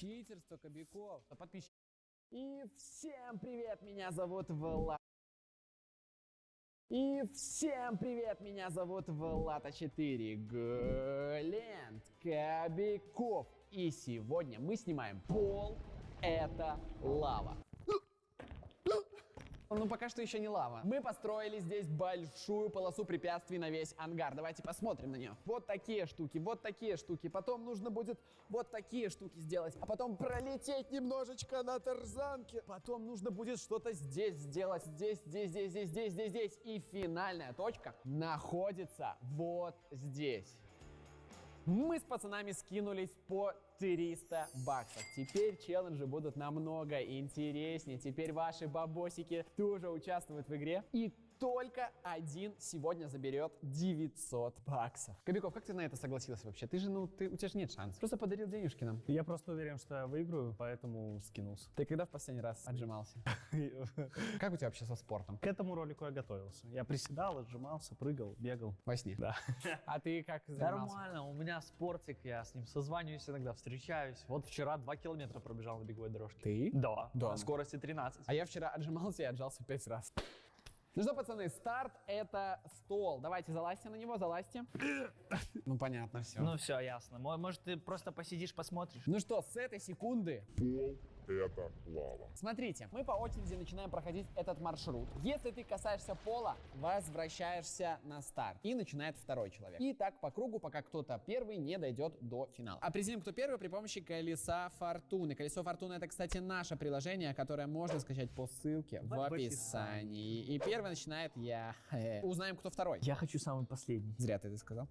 читерство, Кобяков. Подписчики. И всем привет, меня зовут Влад. И всем привет, меня зовут Влад4, Глент Кобяков. И сегодня мы снимаем «Пол – это лава». Ну, пока что еще не лава. Мы построили здесь большую полосу препятствий на весь ангар. Давайте посмотрим на нее. Вот такие штуки, вот такие штуки. Потом нужно будет вот такие штуки сделать. А потом пролететь немножечко на тарзанке. Потом нужно будет что-то здесь сделать. Здесь. И финальная точка находится вот здесь. Мы с пацанами скинулись по 300 баксов. Теперь челленджи будут намного интереснее. Теперь ваши бабосики тоже участвуют в игре. И только один сегодня заберет 900 баксов. Кобяков, как ты на это согласился вообще? Ты же, у тебя же нет шансов. Просто подарил денежки нам. Я просто уверен, что я выиграю, поэтому скинулся. Ты когда в последний раз отжимался? Как у тебя вообще со спортом? К этому ролику я готовился. Я приседал, отжимался, прыгал, бегал. Во сне? Да. А ты как занимался? Нормально, у меня спортик, я с ним созваниваюсь иногда, встречаюсь. Вот вчера 2 километра пробежал на беговой дорожке. Ты? Да, Да. на скорости 13. А я вчера отжимался и отжался 5 раз. Ну что, пацаны, старт — это стол. Давайте, залазьте на него, залазьте. Ну, понятно, все. Ну все, ясно. Может, ты просто посидишь, посмотришь? Ну что, с этой секунды... Пол – это лава. Смотрите, мы по очереди начинаем проходить этот маршрут. Если ты касаешься пола, возвращаешься на старт. И начинает второй человек. И так по кругу, пока кто-то первый не дойдет до финала. Определим, кто первый при помощи колеса фортуны. Колесо фортуны — это, кстати, наше приложение, которое можно скачать по ссылке в описании. И первый начинает я. Узнаем, кто второй. Я хочу самый последний. Зря ты это сказал.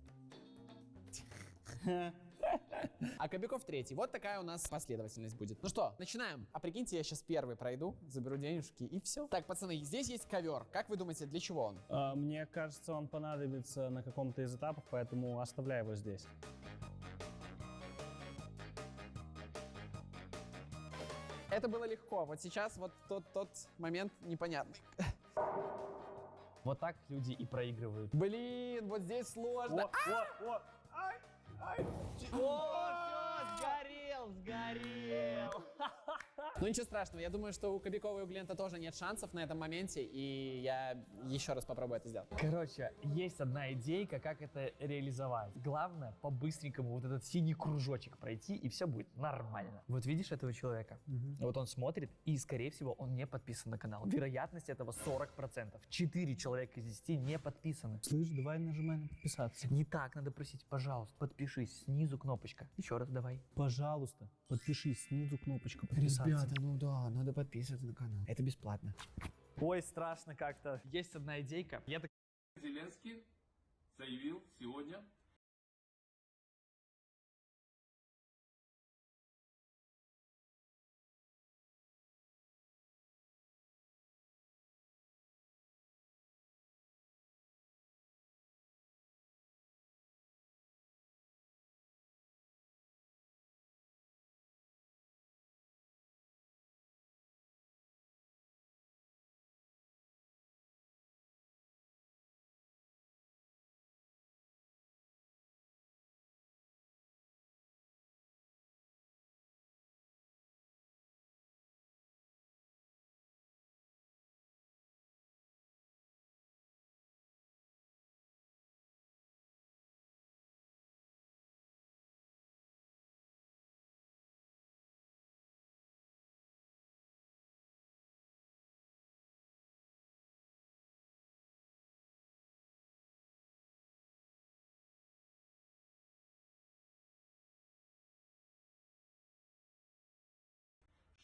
А Кобяков третий. Вот такая у нас последовательность будет. Ну что, начинаем. А прикиньте, я сейчас первый пройду, заберу денежки и все. Так, пацаны, здесь есть ковер. Как вы думаете, для чего он? Мне кажется, он понадобится на каком-то из этапов, поэтому оставляю его здесь. Это было легко. Вот сейчас вот тот момент непонятный. Вот так люди и проигрывают. Блин, вот здесь сложно. Сгорел! Ну ничего страшного, я думаю, что у Кобякова и у Глента тоже нет шансов на этом моменте, и я еще раз попробую это сделать. Короче, есть одна идейка, как это реализовать. Главное, по-быстренькому вот этот синий кружочек пройти, и все будет нормально. Вот видишь этого человека? Вот он смотрит, и, скорее всего, он не подписан на канал. Вероятность этого 40%. 4 человека из 10 не подписаны. Слышь, давай нажимай на подписаться. Не так, надо просить, пожалуйста, подпишись, снизу кнопочка. Еще раз давай. Пожалуйста, подпишись, снизу кнопочка подписаться. ну да, надо подписываться на канал. Это бесплатно. Ой, страшно как-то. Есть одна идейка. Я так... Зеленский заявил сегодня,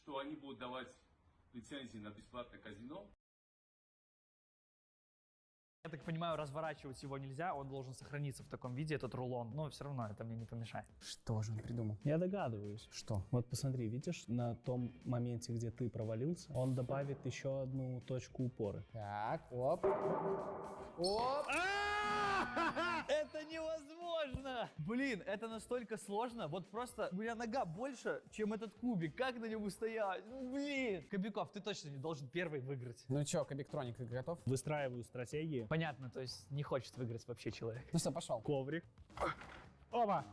что они будут давать лицензии на бесплатное казино. Я так понимаю, разворачивать его нельзя, он должен сохраниться в таком виде, этот рулон, но все равно это мне не помешает. Что же он придумал? Я догадываюсь. Что? Вот посмотри, видишь, на том моменте, где ты провалился, он добавит еще одну точку упора. Так, оп. Оп. Это невозможно! Блин, это настолько сложно. Вот просто у меня нога больше, чем этот кубик. Как на нем устоять? Ну, блин! Кобяков, ты точно не должен первый выиграть. Ну что, Кобяктроник, ты готов? Выстраиваю стратегии. Понятно, то есть не хочет выиграть вообще человек. Ну что, пошел. Коврик. Опа!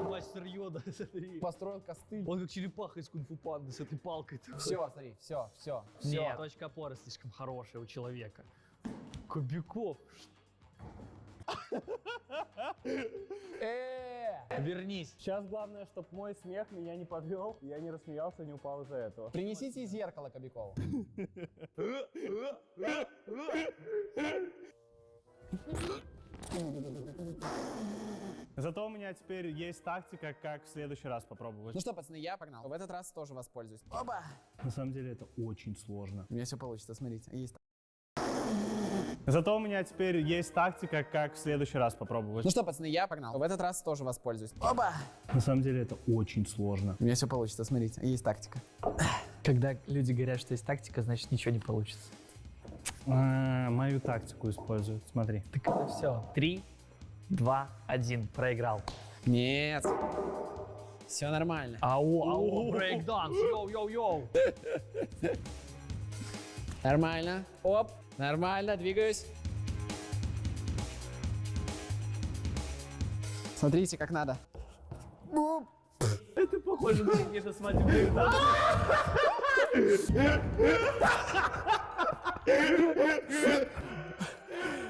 мастер Йода, смотри. Построил костыль. Он как черепаха из кунг-фу панды с этой палкой. Все, смотри, все. Нет, точка опоры слишком хорошая у человека. Кобяков. Вернись. Сейчас главное, чтобы мой смех меня не подвел, я не рассмеялся, не упал из-за этого. Принесите зеркало Кобякову. Зато у меня теперь есть тактика, как в следующий раз попробовать. Ну что, пацаны, я погнал. В этот раз тоже воспользуюсь. Оба! На самом деле это очень сложно. У меня все получится, смотрите. Есть. Зато у меня теперь есть тактика, как в следующий раз попробовать. Ну что, пацаны, я погнал. В этот раз тоже воспользуюсь. Оба! На самом деле это очень сложно. У меня все получится, смотрите. Есть тактика. Когда люди говорят, что есть тактика, значит ничего не получится. Мою тактику используют, смотри. Так это все. 3, 2, 1. Проиграл. Нет. Все нормально. Ау, брейкданс. Йоу. Нормально. Оп. Нормально, двигаюсь. Смотрите, как надо. Это похоже на какие-то свадебные танцы.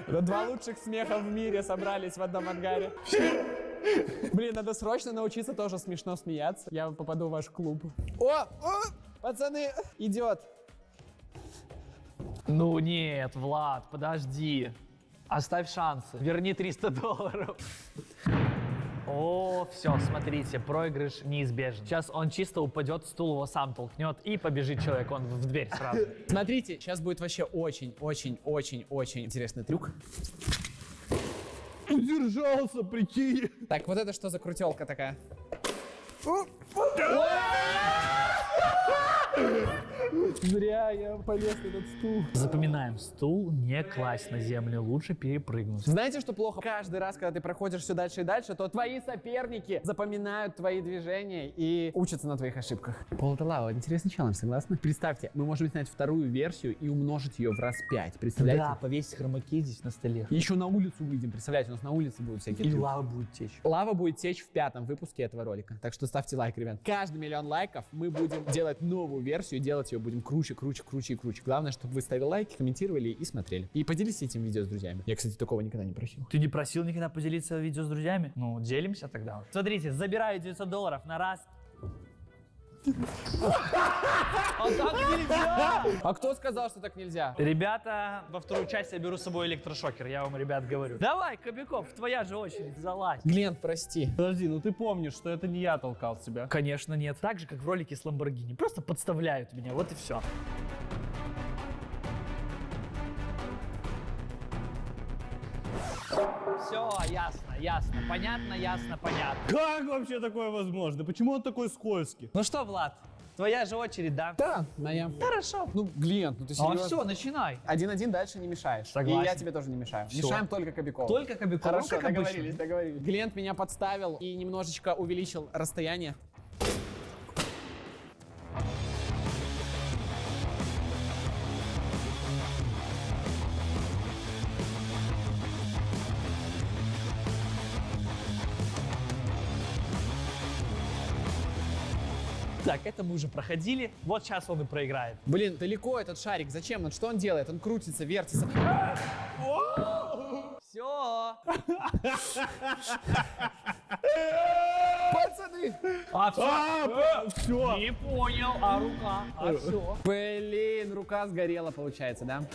Это два лучших смеха в мире собрались в одном ангаре. Блин, надо срочно научиться тоже смешно смеяться. Я попаду в ваш клуб. О, пацаны, идет. Ну нет, Влад, подожди. Оставь шансы. Верни $300. О, все, смотрите, проигрыш неизбежен. Сейчас он чисто упадет, стул его сам толкнет и побежит человек, он в дверь сразу. Смотрите, сейчас будет вообще очень интересный трюк. Удержался, прикинь. Так, вот это что за крутелка такая? Зря я полез на этот стул. Запоминаем, стул не класть на землю, лучше перепрыгнуть. Знаете, что плохо? Каждый раз, когда ты проходишь все дальше и дальше, то твои соперники запоминают твои движения и учатся на твоих ошибках. Пол это лава. Интересный челлендж, согласны? Представьте, мы можем снять вторую версию и умножить ее в раз 5. Представляете? Да, повесить хромаки здесь на столе. Еще на улицу выйдем. Представляете, у нас на улице будут всякие И трюки. лава будет течь. Лава будет течь в 5-м выпуске этого ролика. Так что ставьте лайк, ребят. Каждый 1 000 000 лайков мы будем делать новую версию, делать ее будем круче. Главное, чтобы вы ставили лайки, комментировали и смотрели. И поделитесь этим видео с друзьями. Я, кстати, такого никогда не просил. Ты не просил никогда поделиться видео с друзьями? Ну, делимся тогда уже. Смотрите, забираю $900 на раз. А так нельзя! А кто сказал, что так нельзя? Ребята, во вторую часть я беру с собой электрошокер, я вам, ребят, говорю. Давай, Кобяков, твоя же очередь, залазь. Глент, прости. Подожди, ну ты помнишь, что это не я толкал тебя. Конечно, нет. Так же, как в ролике с Ламборгини. Просто подставляют меня, вот и все. Все, ясно. Понятно. Как вообще такое возможно? Почему он такой скользкий? Ну что, Влад, твоя же очередь, да? Да, моя. Хорошо. Ну, Глент, ну ты А серьезно? все, начинай. 1-1 дальше не мешаешь. Согласен. И я тебе тоже не мешаю. Всё. Мешаем только Кобякову. Только Кобяков. Хорошо, как обычно. договорились. Глент меня подставил и немножечко увеличил расстояние. Так, это мы уже проходили. Вот сейчас он и проиграет. Блин, далеко этот шарик. Зачем? Ну что он делает? Он крутится, вертится. Все. Пацаны! Все. Не понял. А рука? А все. Блин, рука сгорела, получается, да?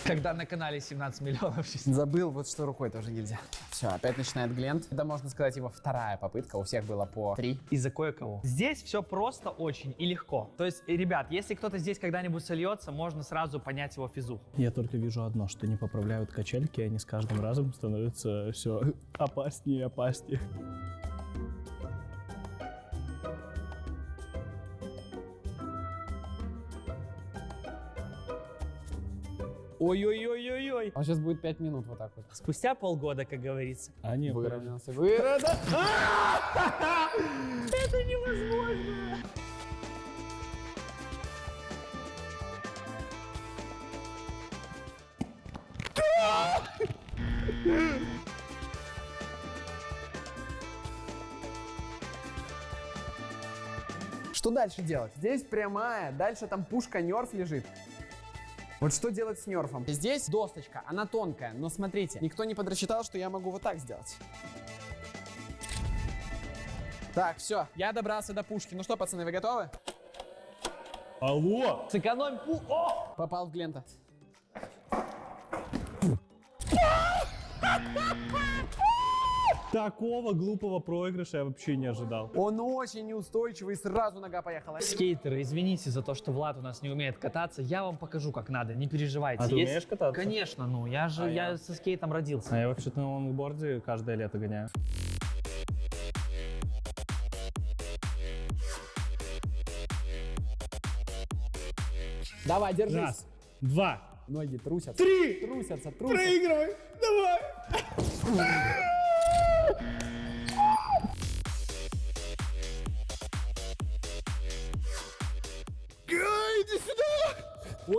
Когда на канале 17 миллионов. Забыл, вот что рукой тоже нельзя. Все, опять начинает Глент. Это, можно сказать, его вторая попытка. У всех было по 3. Из-за кое-кого. Здесь все просто очень и легко. То есть, ребят, если кто-то здесь когда-нибудь сольется, можно сразу понять его физуху. Я только вижу одно, что не поправляют качельки, и они с каждым разом становятся все опаснее и опаснее. Ой-ой-ой-ой-ой. Он сейчас будет 5 минут вот так вот. Спустя полгода, как говорится. Они Выровнялся. Это невозможно. Что дальше делать? Здесь прямая, дальше там пушка нерф лежит. Вот что делать с нерфом? Здесь досточка, она тонкая, но смотрите, никто не подрасчитал, что я могу вот так сделать. Так, все, я добрался до пушки. Ну что, пацаны, вы готовы? Алло! Сэкономь О! Попал в Глента. Такого глупого проигрыша я вообще не ожидал. Он очень неустойчивый, сразу нога поехала. Скейтеры, извините за то, что Влад у нас не умеет кататься. Я вам покажу, как надо, не переживайте. А ты умеешь кататься? Конечно, ну я же я со скейтом родился. А я вообще-то на лонгборде каждое лето гоняю. Давай, держись. Раз, два, Ноги трусятся. три! Трусятся. Проигрывай! Давай! Иди сюда!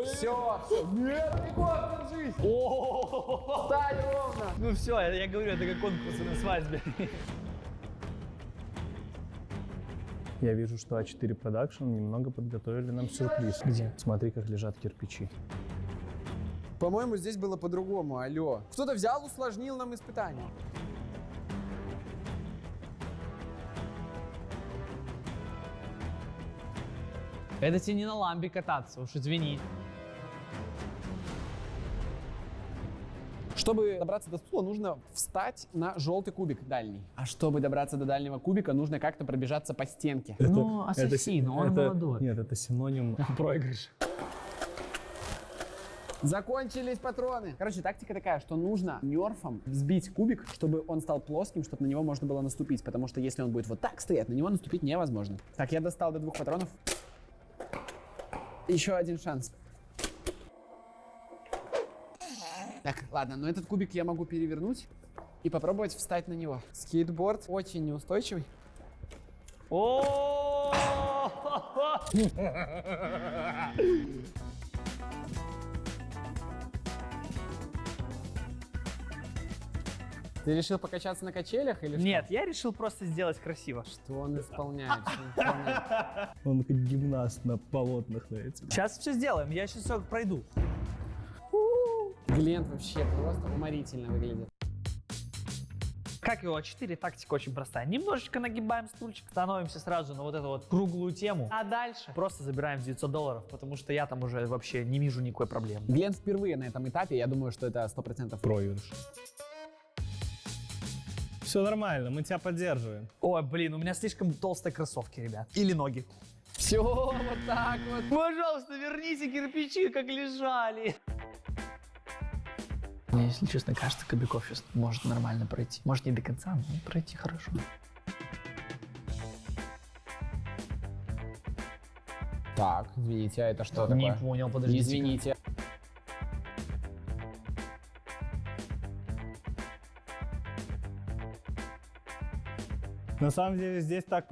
Все. Нет, Кабиков, держись. Встань ровно. Ну все, я говорю, это как конкурсы на свадьбе. Я вижу, что А4 Production немного подготовили нам сюрприз. Где? Смотри, как лежат кирпичи. По-моему, здесь было по-другому, алло. Кто-то взял, усложнил нам испытание. Это тебе не на ламбе кататься, уж извини. Чтобы добраться до стула, нужно встать на желтый кубик дальний. А чтобы добраться до дальнего кубика, нужно как-то пробежаться по стенке. Ну, ассасин, он молодой. Нет, это синоним. Проигрыш. Закончились патроны. Короче, тактика такая, что нужно нерфом взбить кубик, чтобы он стал плоским, чтобы на него можно было наступить. Потому что если он будет вот так стоять, на него наступить невозможно. Так, я достал до 2 патронов. Еще один шанс. Так, ладно, но этот кубик я могу перевернуть и попробовать встать на него. Скейтборд очень неустойчивый. О! Ты решил покачаться на качелях или Нет, я решил просто сделать красиво. что? Что он исполняет? Что он исполняет? Он как гимнаст на полотнах на этих. Сейчас все сделаем, я сейчас все пройду. Глент вообще просто уморительно выглядит. Как его А4, тактика очень простая. Немножечко нагибаем стульчик, становимся сразу на вот эту вот круглую тему. А дальше просто забираем $900, потому что я там уже вообще не вижу никакой проблемы. Глент впервые на этом этапе, я думаю, что это 100% Проигрыш. Все нормально, мы тебя поддерживаем. Ой, блин, у меня слишком толстые кроссовки, ребят. Или ноги. Все, вот так вот. Пожалуйста, верните кирпичи, как лежали. Мне, если честно, кажется, Кобяков сейчас может нормально пройти. Может, не до конца, но пройти хорошо. Так, извините, а это что Не такое? понял, подождите. Извините. На самом деле здесь так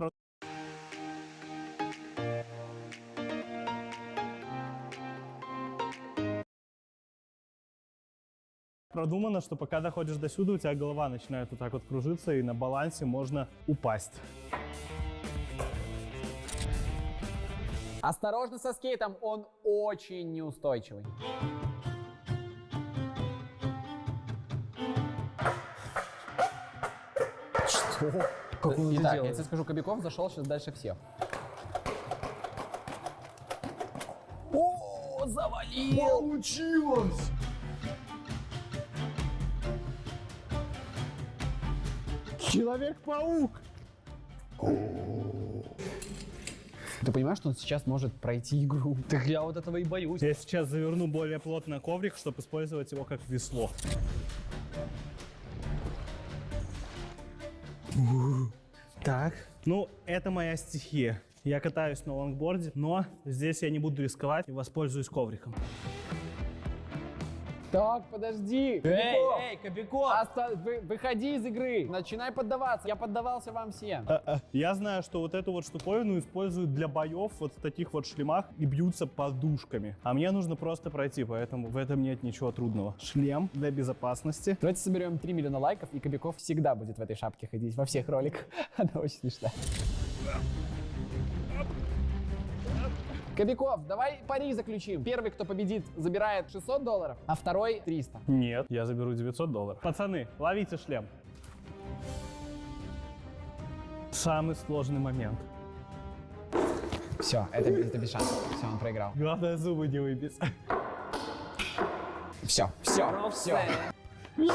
продумано, что пока доходишь до сюда, у тебя голова начинает вот так вот кружиться, и на балансе можно упасть. Осторожно со скейтом, он очень неустойчивый. Что? Как он это Итак, я делает? тебе скажу, Кобяков зашел сейчас дальше всех. О, завалил! Получилось! Человек-паук! Ты понимаешь, что он сейчас может пройти игру? Так я вот этого и боюсь. Я сейчас заверну более плотно коврик, чтобы использовать его как весло. Так. Ну, это моя стихия. Я катаюсь на лонгборде, но здесь я не буду рисковать и воспользуюсь ковриком. Так, подожди. Эй, Кобяков! Выходи из игры. Начинай поддаваться. Я поддавался вам всем. Я знаю, что вот эту вот штуковину используют для боев вот в таких вот шлемах и бьются подушками. А мне нужно просто пройти, поэтому в этом нет ничего трудного. Шлем для безопасности. Давайте соберем 3 миллиона лайков, и Кобяков всегда будет в этой шапке ходить во всех роликах. Она очень смешная. Кобяков, давай пари заключим. Первый, кто победит, забирает $600, а второй 300. Нет, я заберу $900. Пацаны, ловите шлем. Самый сложный момент. Все, это без шансов. Все, он проиграл. Главное, зубы не выбить. Все. Ну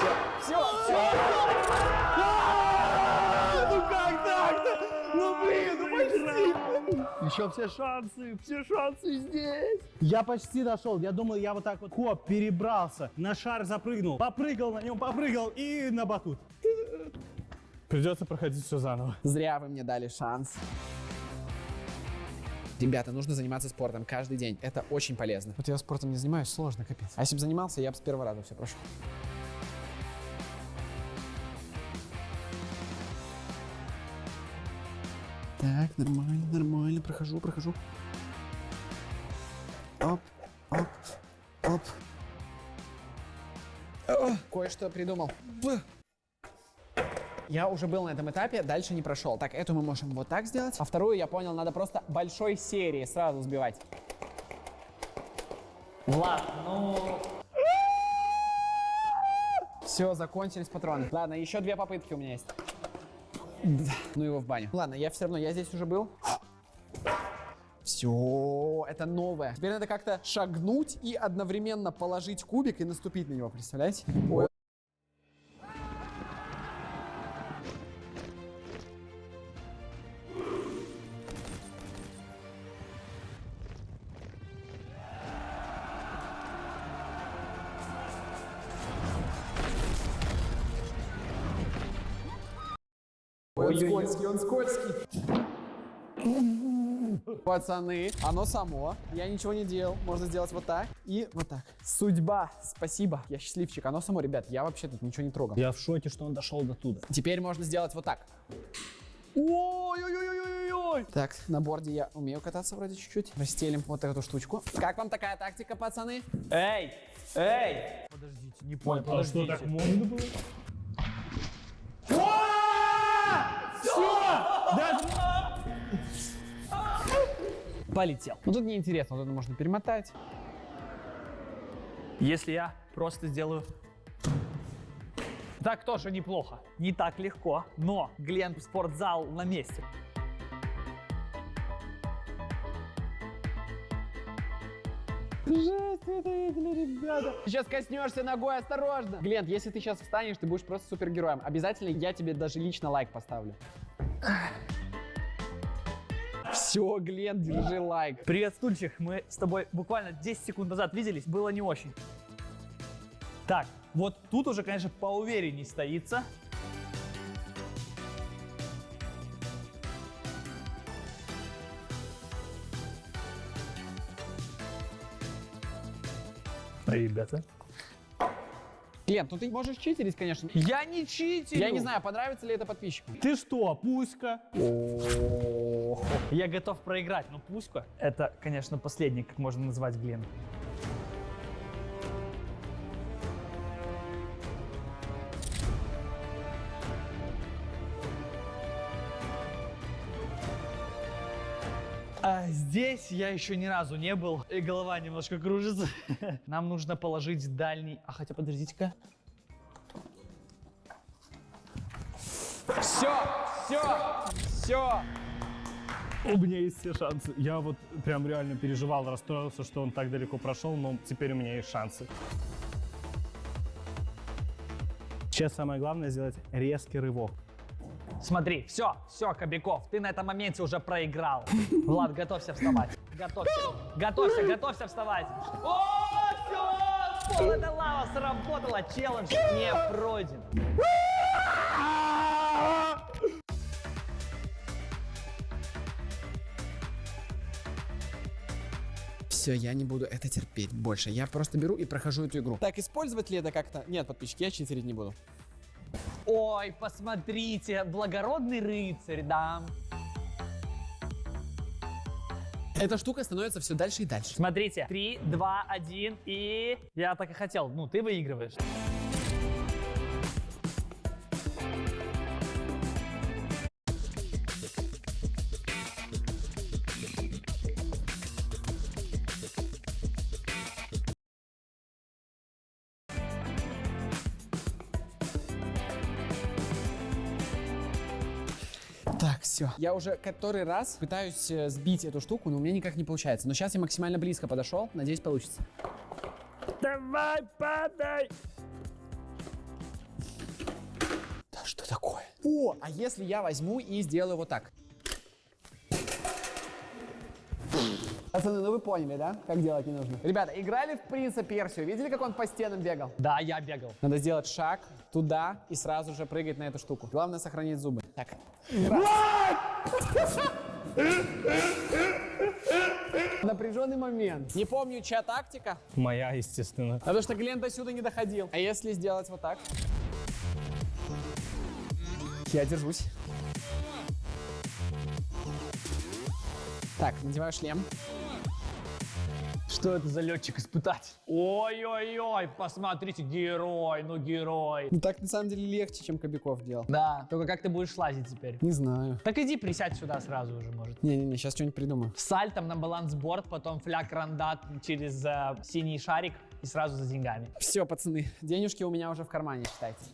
как так-то? Ну блин, ну почти. Еще все шансы здесь. Я почти дошел. Я думал, я вот так вот перебрался, на шар запрыгнул, попрыгал на нем, и на батут. Придется проходить все заново. Зря вы мне дали шанс. Ребята, нужно заниматься спортом каждый день. Это очень полезно. Вот я спортом не занимаюсь, сложно, капец. А если бы занимался, я бы с первого раза все прошел. Так, нормально, прохожу. Оп. Кое-что придумал. Я уже был на этом этапе, дальше не прошел. Так, эту мы можем вот так сделать. А вторую, я понял, надо просто большой серии сразу сбивать. Влад, ну... Все, закончились патроны. Ладно, еще 2 попытки у меня есть. Ну его в баню. Ладно, я все равно, я здесь уже был. Все, это новое. Теперь надо как-то шагнуть и одновременно положить кубик и наступить на него, представляете? Ой. Он скользкий. Пацаны, оно само. Я ничего не делал. Можно сделать вот так и вот так. Судьба. Спасибо. Я счастливчик. Оно само, ребят. Я вообще тут ничего не трогал. Я в шоке, что он дошел до туда. Теперь можно сделать вот так. Ой-ой-ой-ой-ой-ой. Так, на борде я умею кататься вроде чуть-чуть. Расстелим вот эту штучку. Как вам такая тактика, пацаны? Эй! Подождите, не понял, А что, так можно было? Полетел. Ну тут неинтересно. Вот это можно перемотать. Если я просто сделаю... Так тоже неплохо. Не так легко, но Глен спортзал на месте. Жесть, вы это видели, ребята. Сейчас коснешься ногой, осторожно. Глент, если ты сейчас встанешь, ты будешь просто супергероем. Обязательно я тебе даже лично лайк поставлю. Все, Глент, держи лайк. Привет, стульчик. Мы с тобой буквально 10 секунд назад виделись. Было не очень. Так, вот тут уже, конечно, поуверенней стоится. Ребята. Глент, ну ты можешь читерить, конечно. Я не читерю. Я не знаю, понравится ли это подписчикам. Ты что, пуська? Я готов проиграть, но пуська — это, конечно, последний, как можно назвать Глен. А здесь я еще ни разу не был, и голова немножко кружится. Нам нужно положить дальний... А хотя, подождите-ка. Все. У меня есть все шансы. Я вот прям реально переживал, расстроился, что он так далеко прошел, но теперь у меня есть шансы. Сейчас самое главное сделать резкий рывок. Смотри, все, Кобяков, ты на этом моменте уже проиграл. Влад, готовься вставать. Готовься вставать. О, все, пол эта лава сработала, челлендж не пройден. Все, я не буду это терпеть больше. Я просто беру и прохожу эту игру. Так, использовать ли это как-то? Нет, подписчики, я читерить не буду. Ой, посмотрите, благородный рыцарь, да. Эта штука становится все дальше и дальше. Смотрите, 3, 2, 1 и... Я так и хотел, ну, ты выигрываешь. Так, все. Я уже который раз пытаюсь сбить эту штуку, но у меня никак не получается. Но сейчас я максимально близко подошел. Надеюсь, получится. Давай, падай! Да что такое? О, а если я возьму и сделаю вот так? Пацаны, ну вы поняли, да? Как делать не нужно. Ребята, играли в Принца Персию? Видели, как он по стенам бегал? Да, я бегал. Надо сделать шаг туда и сразу же прыгать на эту штуку. Главное сохранить зубы. Так. Напряженный момент. Не помню, чья тактика. Моя, естественно. Потому что Глен до сюда не доходил. А если сделать вот так? Я держусь. Так, надеваю шлем. Что это за летчик-испытатель? Ой-ой-ой, посмотрите, герой, ну герой. Ну так на самом деле легче, чем Кобяков делал. Да, только как ты будешь лазить теперь? Не знаю. Так иди присядь сюда сразу уже, может. Не-не-не, сейчас что-нибудь придумаю. Сальтом на балансборд, потом фляг рандат через синий шарик и сразу за деньгами. Все, пацаны, денежки у меня уже в кармане, считайте.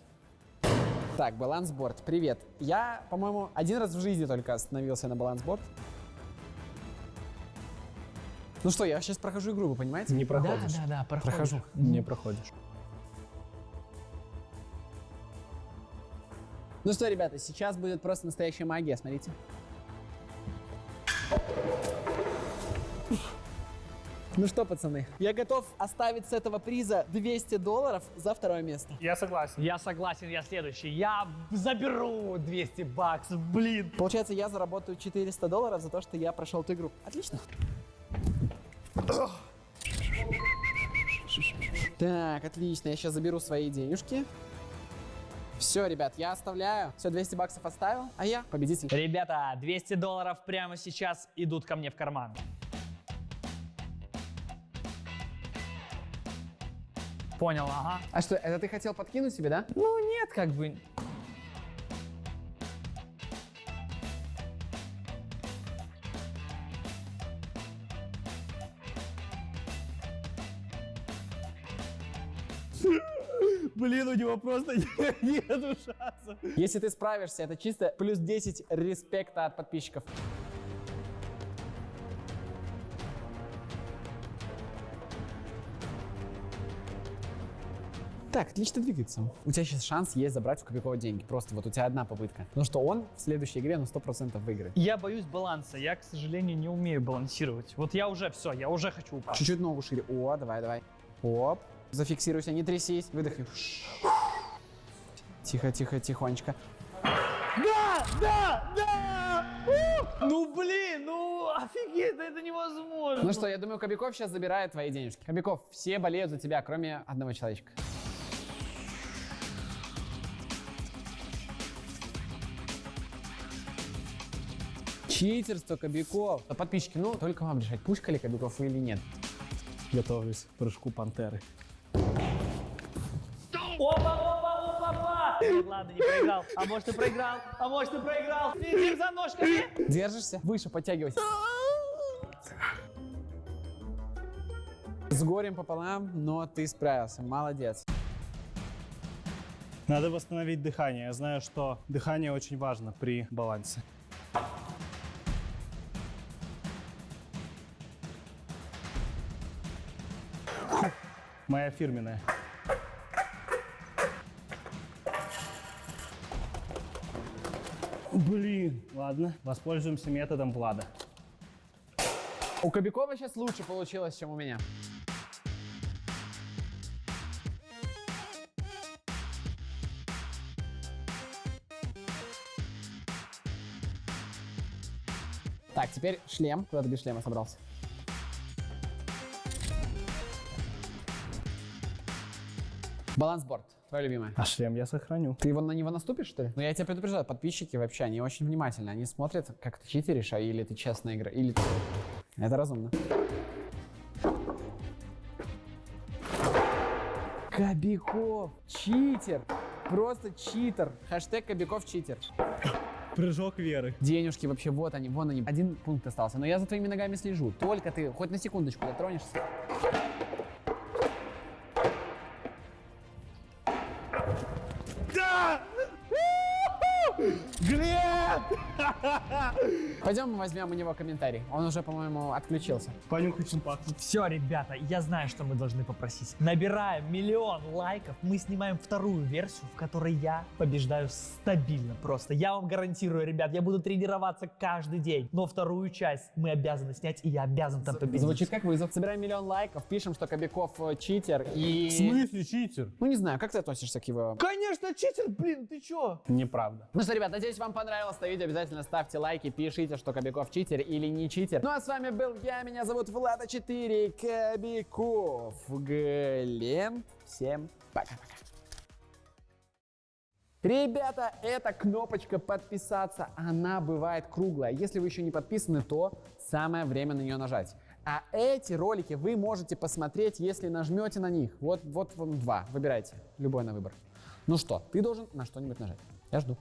Так, балансборд, привет. Я, по-моему, один раз в жизни только остановился на балансборд. Ну что, я сейчас прохожу игру, вы понимаете? Не проходишь. Да, Прохожу. Не проходишь. Ну что, ребята, сейчас будет просто настоящая магия, смотрите. Ну что, пацаны, я готов оставить с этого приза $200 за второе место. Я согласен. Я согласен, я следующий. Я заберу 200 баксов, блин. Получается, я заработаю $400 за то, что я прошел эту игру. Отлично. Так, отлично, я сейчас заберу свои денежки. Все, ребят, я оставляю. Все, 200 баксов оставил, а я победитель. Ребята, $200 прямо сейчас идут ко мне в карман. Понял, ага. А что, это ты хотел подкинуть себе, да? Ну нет, как бы. Блин, у него просто нету шансов. Если ты справишься, это чисто плюс 10 респекта от подписчиков. Так, отлично двигается. У тебя сейчас шанс есть забрать у Кобякова деньги. Просто вот у тебя одна попытка. Потому что он в следующей игре 100% выиграет. Я боюсь баланса, я, к сожалению, не умею балансировать. Вот я уже все, я уже хочу упасть. Чуть-чуть ногу шире. О, давай. Оп. Зафиксируйся, не трясись. Выдохни. Тихо, тихонечко. Да! Ну блин, ну офигеть, это невозможно. Ну что, я думаю, Кобяков сейчас забирает твои денежки. Кобяков, все болеют за тебя, кроме одного человечка. Читерство, Кобяков. Подписчики, ну, только вам решать, пушкали Кобяков или нет. Готовлюсь к прыжку пантеры. Опа! Ладно, не проиграл. А может и проиграл? А может и проиграл? Следим за ножками. Держишься? Выше подтягивайся. С горем пополам, но ты справился. Молодец. Надо восстановить дыхание. Я знаю, что дыхание очень важно при балансе. Моя фирменная. Блин, ладно, воспользуемся методом Влада. У Кобякова сейчас лучше получилось, чем у меня. Так, теперь шлем. Куда ты без шлема собрался? Балансборд. Твое любимое. А шлем я сохраню. Ты на него наступишь, что ли? Ну, я тебя предупреждаю, подписчики вообще, они очень внимательны. Они смотрят, как ты читеришь, а или ты честно играешь, или ты... Это разумно. Кобяков, читер. Просто читер. Хэштег Кобяков читер. Прыжок веры. Денежки вообще, вот они, вон они. Один пункт остался, но я за твоими ногами слежу. Только ты хоть на секундочку дотронешься. Да! Глеб! Нет! Пойдем возьмем у него комментарий. Он уже, по-моему, отключился. Понюхай, чем пахнет. Все, ребята, я знаю, что мы должны попросить. Набираем 1 000 000 лайков, мы снимаем вторую версию, в которой я побеждаю стабильно просто. Я вам гарантирую, ребят, я буду тренироваться каждый день. Но вторую часть мы обязаны снять, и я обязан там победить. Звучит как вызов. Собираем 1 000 000 лайков, пишем, что Кобяков читер и... В смысле читер? Ну, не знаю, как ты относишься к его... Конечно, читер, блин, ты чё? Неправда. Ну что, ребят, надеюсь, вам понравилось это видео. Обязательно ставьте лайки, пишите, что Кобяков читер или не читер. Ну а с вами был я, меня зовут Влада4, Кобяков, Глент. Всем пока-пока. Ребята, эта кнопочка подписаться, она бывает круглая. Если вы еще не подписаны, то самое время на нее нажать. А эти ролики вы можете посмотреть, если нажмете на них. Вот вам 2, выбирайте, любой на выбор. Ну что, ты должен на что-нибудь нажать. Я жду.